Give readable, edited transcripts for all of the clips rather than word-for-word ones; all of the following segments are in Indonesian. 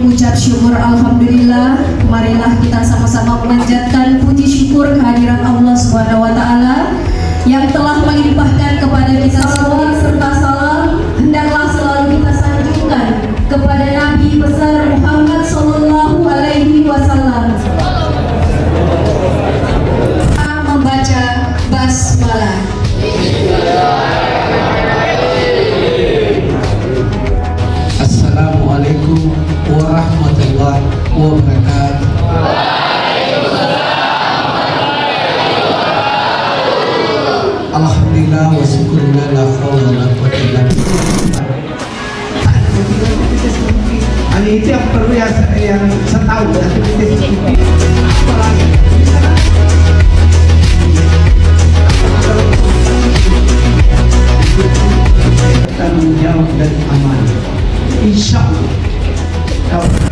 mengucap syukur alhamdulillah, marilah kita sama-sama memanjatkan puji syukur kehadiran Allah Subhanahu wa taala yang telah melimpahkan kepada kita salawat serta salam hendaklah selalu kita sanjungkan kepada Nabi besar Muhammad sallallahu alaihi wasallam. Membaca basmalah. Assalamualaikum warahmatullahi wabarakatuh. Alhamdulillah wa syukurillah la haula wa la quwwata illa billah. Itu yang perlu yang saya tahu tanggung jawab dan amanah. Insya Allah. Insya Allah.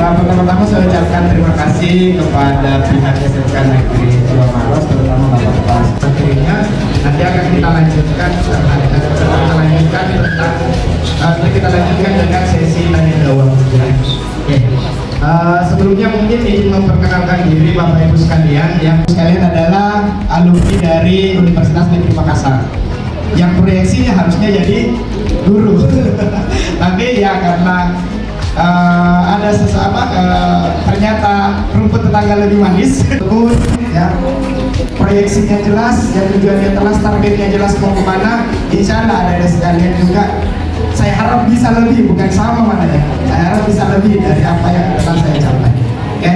Pertama-tama saya ucapkan terima kasih kepada pihak SMK Negeri 2 Maros, terutama Bapak Kepala Sekretarisnya. Nanti akan kita lanjutkan dengan sesi tanya jawab. Sebelumnya mungkin ingin memperkenalkan diri Bapak Ibu sekalian. Yang sekalian adalah alumni dari Universitas Negeri Makassar yang proyeksinya harusnya jadi guru tapi ya karena ada ternyata rumput tetangga lebih manis ya, proyeksinya jelas, yang tujuannya jelas, targetnya jelas mau kemana. Insya Allah ada sekalian juga. Saya harap bisa lebih, bukan sama mana ya. Saya harap bisa lebih dari apa yang telah saya capai. Oke,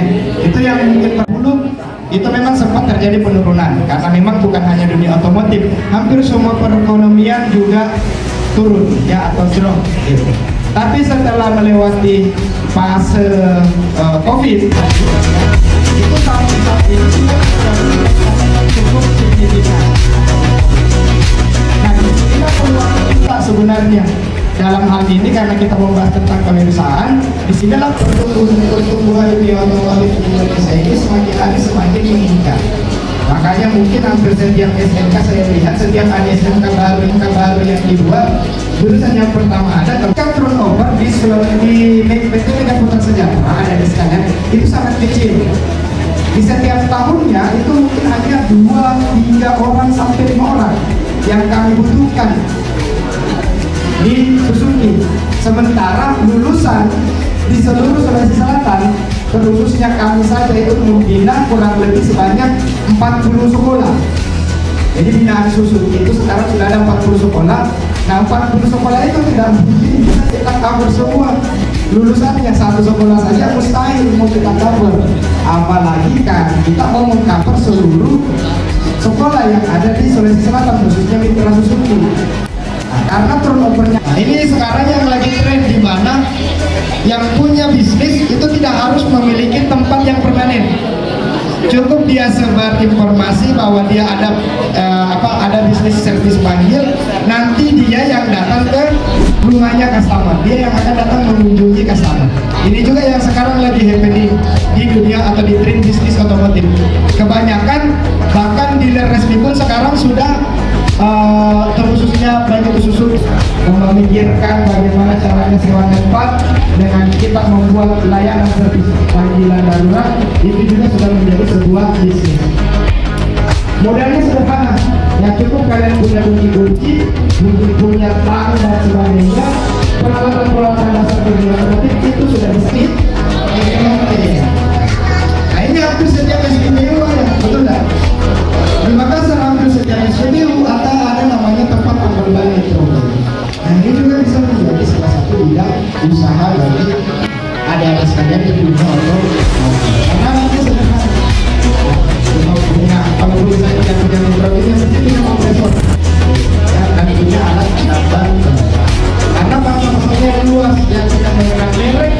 itu yang mungkin perlu. Itu memang sempat terjadi penurunan karena memang bukan hanya dunia otomotif, hampir semua perekonomian juga turun ya atau drop gitu. Tapi setelah melewati fase COVID itu saat ini cukup signifikan. Nah, kita peluang kita sebenarnya dalam hal ini karena kita membahas tentang kewirausahaan, disinilah pertumbuhan dunia otomotif Indonesia ini semakin hari semakin meningkat. Makanya mungkin hampir setiap SMK saya lihat, setiap ada SMK baru yang dibuat, jurusan yang pertama ada turnover di PT Mega Putra Sejahtera ada di sekalian itu sangat kecil. Di setiap tahunnya itu mungkin hanya 2-3 orang sampai 5 orang yang kami butuhkan di Suzuki. Sementara lulusan di seluruh Sulawesi Selatan, khususnya kami saja itu membina kurang lebih sebanyak 40 sekolah. Jadi binaan Suzuki itu sekarang sudah ada 40 sekolah. Nah, 40 sekolah itu tidak mungkin bisa kita cover semua. Lulusannya satu sekolah saja mustahil mau kita cover. Apalagi kan kita mau mengcover seluruh sekolah yang ada di Sulawesi Selatan, khususnya Mitra Suzuki. Nah, karena turnovernya, nah ini sekarang yang lagi tren di mana yang punya bisnis itu tidak harus memiliki tempat yang permanen. Cukup dia sebar informasi bahwa dia ada bisnis servis panggil, nanti dia yang datang ke rumahnya customer, dia yang akan datang mengunjungi customer. Ini juga yang sekarang lagi happening di dunia atau di tren bisnis otomotif. Kebanyakan bahkan dealer resmi pun sekarang sudah terkhususnya banyak khusus memikirkan bagaimana caranya sewa tempat dengan kita membuat layanan servis panggilan darurat. Itu juga sudah menjadi sebuah bisnis. Modalnya sederhana, ya cukup kalian punya kunci-kunci, punya tang dan sebagainya, peralatan dasar kerja otomotif itu sudah bisnis. Nah ini hampir setiap SPBU ya, betul nggak? Di Makassar hampir setiap SPBU ada namanya tempat pemberbal elektronik. Nah ini juga bisa menjadi salah satu bidang usaha bagi adik-adik sekalian di dunia otomotif. Karena nanti sederhana. Kalau bisa tidak punya mikrofonnya mesti punya kompresor ya, dan punya alat tambah karena pasar-pasarnya yang luas yang tidak mengenal merek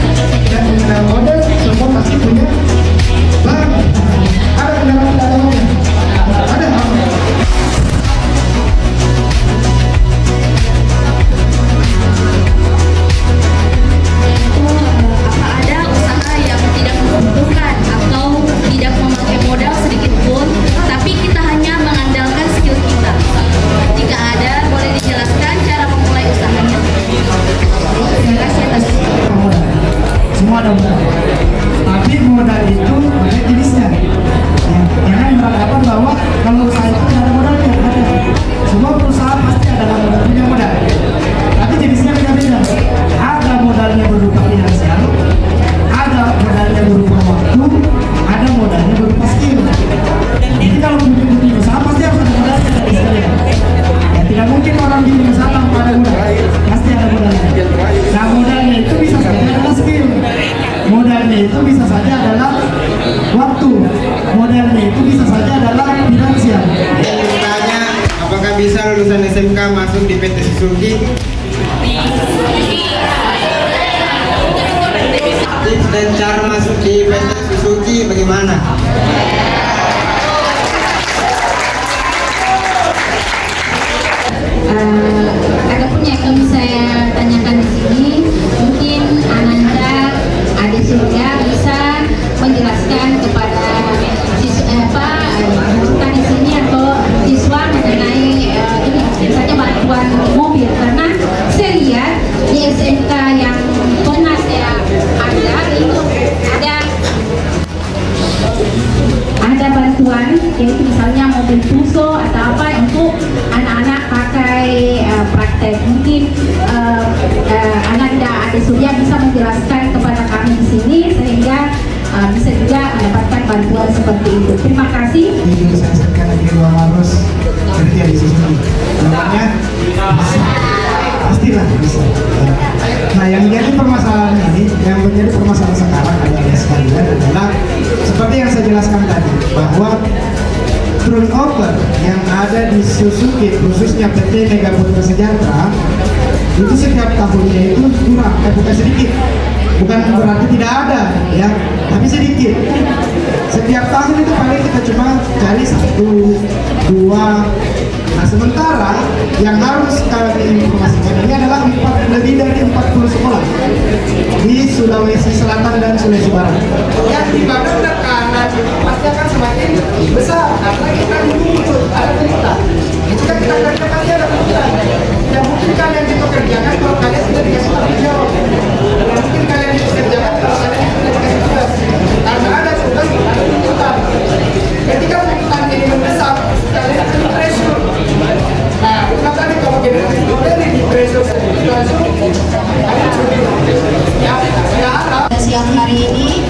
dan mengenal model, semua pasti punya barang. Ada kendaraan dalamnya, ada apa? Ada usaha yang tidak membutuhkan modelnya itu bisa saja adalah finansial. Tanya, apakah bisa lulusan SMK masuk di PT Suzuki? Tips dan cara masuk di PT Suzuki bagaimana? Adapun yang kami saya tanyakan di sini, mungkin Ananda Ade Surya bisa menjelaskan kepada kita di sini atau siswa mengenai ini misalnya bantuan mobil, karena saya lihat di SMK yang pernah saya ada itu ada bantuan, yaitu misalnya mobil Tuso atau apa untuk anak-anak pakai praktek. Mungkin Ananda Ade Surya bisa menjelaskan kepada kami di sini sehingga bisa juga mendapatkan bantuan seperti itu. Terima kasih. Ini saya sebutkan lagi Bang harus kerja di sini. Namanya pastilah bisa. Nah, yang menjadi permasalahan ini, yang menjadi permasalahan sekarang adalah sekalian adalah seperti yang saya jelaskan tadi, bahwa turnover yang ada di Suzuki, khususnya PT Mega Putra Sejahtera, itu setiap tahunnya itu kurang, bukan sedikit, bukan berarti tidak ada, ya, tapi sedikit. Setiap tahun itu paling kita cuma cari 1, 2. Nah, sementara yang harus kami informasikan ini adalah lebih dari 40 sekolah di Sulawesi Selatan dan Sulawesi Barat. Yang dibangun tekanan pasti akan semakin besar karena kita dulu ada cerita. Jika kita kerjakan dia ada pikiran. Tidak mungkin kalian dipekerjakan kalau kalian tidak dikasih tanggung jawab. Tidak mungkin kalian dipekerjakan kalau kalian tidak dikasih tugas. Karena ada tugas, ada tuntutan. Ketika tuntutan ini mendesak, kalian akan pressure. Nah, kenapa tadi kalau generasi dari di pressure langsung saya harap Siang hari ini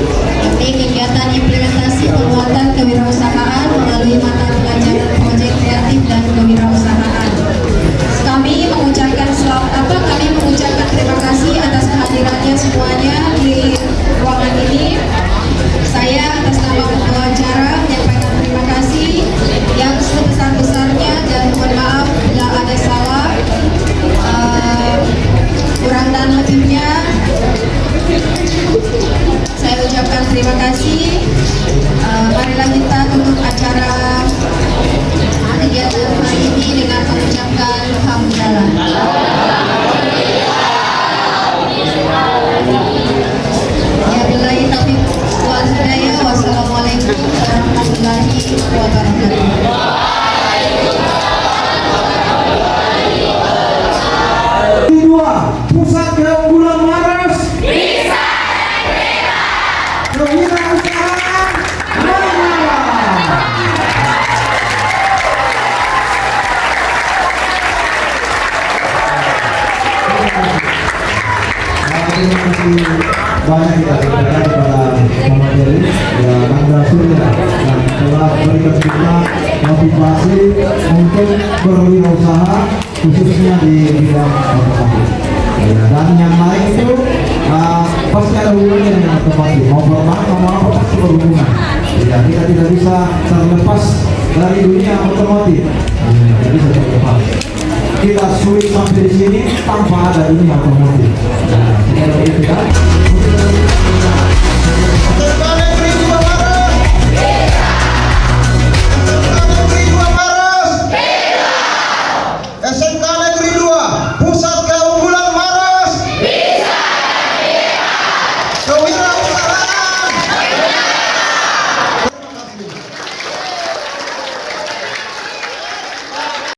kegiatan implementasi penguatan kewirausahaan melalui mata pelajaran proyek kreatif dan kewirausahaan. Kami mengucapkan terima kasih atas kehadirannya semuanya di ruangan ini. Saya atas nama ketua acara menyampaikan terima kasih yang sebesar-besarnya dan mohon maaf bila ada salah, kurang dan lebihnya. Saya ucapkan terima kasih. Marilah kita tutup acara kegiatan hari ini dengan mengucapkan hamdalah. Ya billahi taufiq wal hidayah. Wassalamualaikum warahmatullahi wabarakatuh. Pusat keunggulan Maros bisa kewirausahaan terima kasih banyak kita berikan kepada Muhammad Dery dan Anda Surya yang telah memberikan kita motivasi untuk berwirausaha khususnya di bidang otomotif. Dan yang lain itu pasti ada hubungannya dengan otomotif. Mau bermain mau apa pasti berhubungan. Ya, kita tidak bisa terlepas dari dunia otomotif. Jadi terlepas. Kita sulit sampai di sini tanpa ada dunia otomotif. Kita